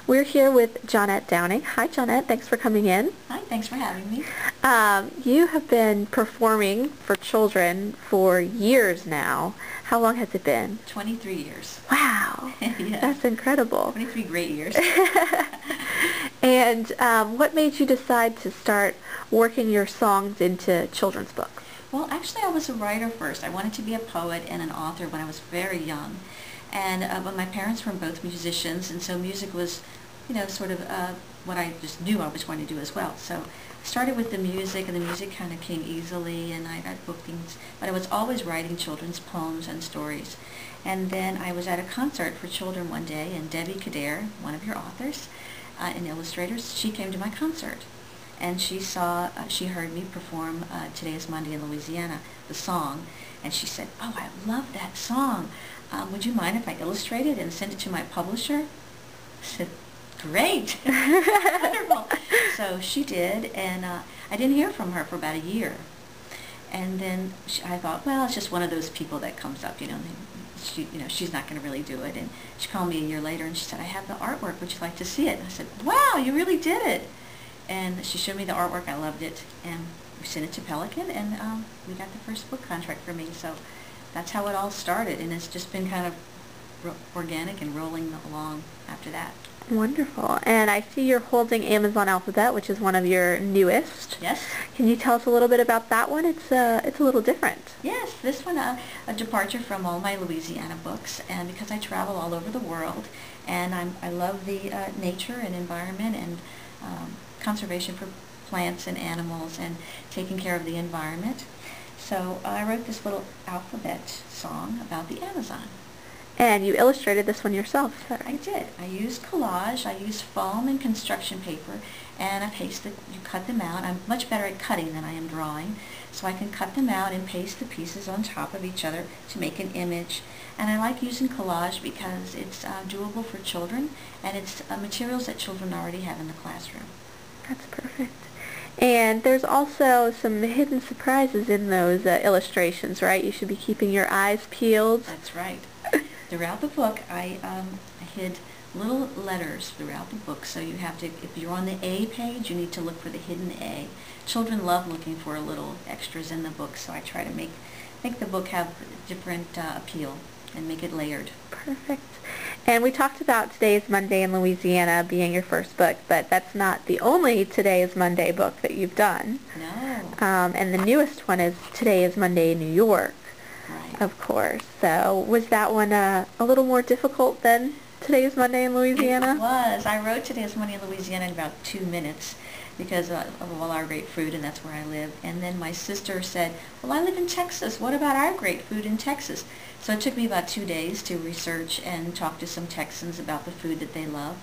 We're here with Johnette Downing. Hi, Johnette. Thanks for coming in. Hi, thanks for having me. You have been performing for children for years now. How long has it been? 23 years. Wow. Yeah. That's incredible. 23 great years. And what made you decide to start working your songs into children's books? Well, actually, I was a writer first. I wanted to be a poet and an author when I was very young. And but my parents were both musicians, and so music was, sort of what I just knew I was going to do as well. So I started with the music, and the music kind of came easily, and I got bookings. But I was always writing children's poems and stories. And then I was at a concert for children one day, and Debbie Kader, one of your authors and illustrators, she came to my concert. And she heard me perform Today is Monday in Louisiana, the song, and she said, "Oh, I love that song. Would you mind if I illustrate it and send it to my publisher?" I said, "Great." Wonderful. So she did, and I didn't hear from her for about a year. And then I thought, well, it's just one of those people that comes up, she's not going to really do it. And she called me a year later, and she said, "I have the artwork. Would you like to see it?" And I said, "Wow, you really did it." And she showed me the artwork. I loved it, and we sent it to Pelican, and we got the first book contract for me. So that's how it all started, and it's just been kind of organic and rolling along after that. Wonderful. And I see you're holding Amazon Alphabet, which is one of your newest. Yes. Can you tell us a little bit about that one? It's a little different. Yes, this one a departure from all my Louisiana books, and because I travel all over the world, and I love the nature and environment and conservation for plants and animals and taking care of the environment. So I wrote this little alphabet song about the Amazon. And you illustrated this one yourself. I did. I used collage, I used foam and construction paper, and you cut them out. I'm much better at cutting than I am drawing, so I can cut them out and paste the pieces on top of each other to make an image. And I like using collage because it's doable for children, and it's materials that children already have in the classroom. That's perfect. And there's also some hidden surprises in those illustrations, right? You should be keeping your eyes peeled. That's right. Throughout the book, I hid little letters throughout the book, so you have to, if you're on the A page, you need to look for the hidden A. Children love looking for little extras in the book, so I try to make the book have different appeal and make it layered. Perfect. And we talked about Today is Monday in Louisiana being your first book, but that's not the only Today is Monday book that you've done. No. And the newest one is Today is Monday in New York. Right. Of course. So was that one a little more difficult than Today is Monday in Louisiana? It was. I wrote Today is Monday in Louisiana in about 2 minutes because of all our great food, and that's where I live. And then my sister said, "Well, I live in Texas. What about our great food in Texas?" So it took me about 2 days to research and talk to some Texans about the food that they love.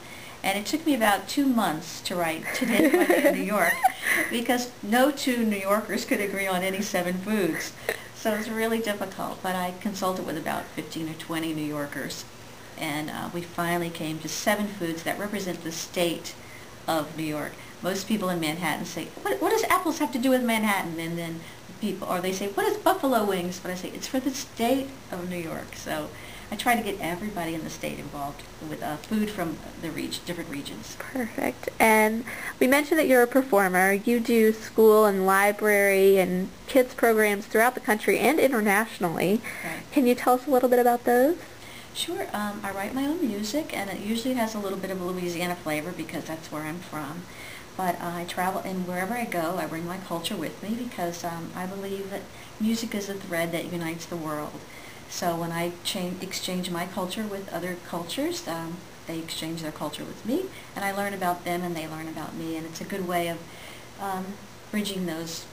And it took me about 2 months to write Today is Monday in New York because no two New Yorkers could agree on any 7 foods. So it was really difficult, but I consulted with about 15 or 20 New Yorkers, and we finally came to 7 foods that represent the state of New York. Most people in Manhattan say, what does apples have to do with Manhattan? And then they say, what is buffalo wings? But I say, it's for the state of New York. So I try to get everybody in the state involved with food from the different regions. Perfect. And we mentioned that you're a performer. You do school and library and kids programs throughout the country and internationally. Right. Can you tell us a little bit about those? Sure. I write my own music, and it usually has a little bit of a Louisiana flavor because that's where I'm from. But I travel, and wherever I go, I bring my culture with me because I believe that music is a thread that unites the world. So when I exchange my culture with other cultures, they exchange their culture with me, and I learn about them and they learn about me, and it's a good way of bridging those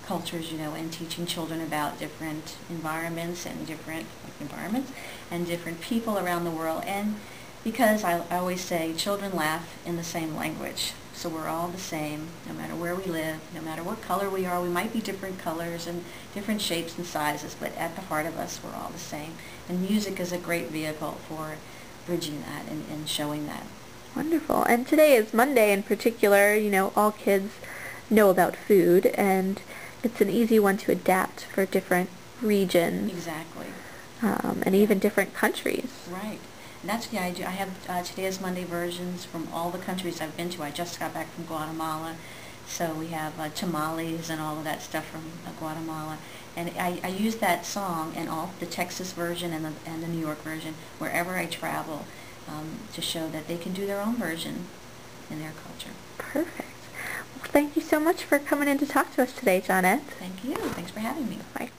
cultures, and teaching children about different environments and different people around the world. And because I always say children laugh in the same language. So we're all the same, no matter where we live, no matter what color we are. We might be different colors and different shapes and sizes, but at the heart of us, we're all the same. And music is a great vehicle for bridging that and showing that. Wonderful. And today is Monday in particular. All kids know about food, and it's an easy one to adapt for different regions. Exactly. And even different countries. Right. And that's, yeah, I do. I have Today is Monday versions from all the countries I've been to. I just got back from Guatemala, so we have tamales and all of that stuff from Guatemala. And I use that song and all the Texas version and the New York version wherever I travel, to show that they can do their own version in their culture. Perfect. Well, thank you so much for coming in to talk to us today, Johnette. Thank you. Thanks for having me. Bye.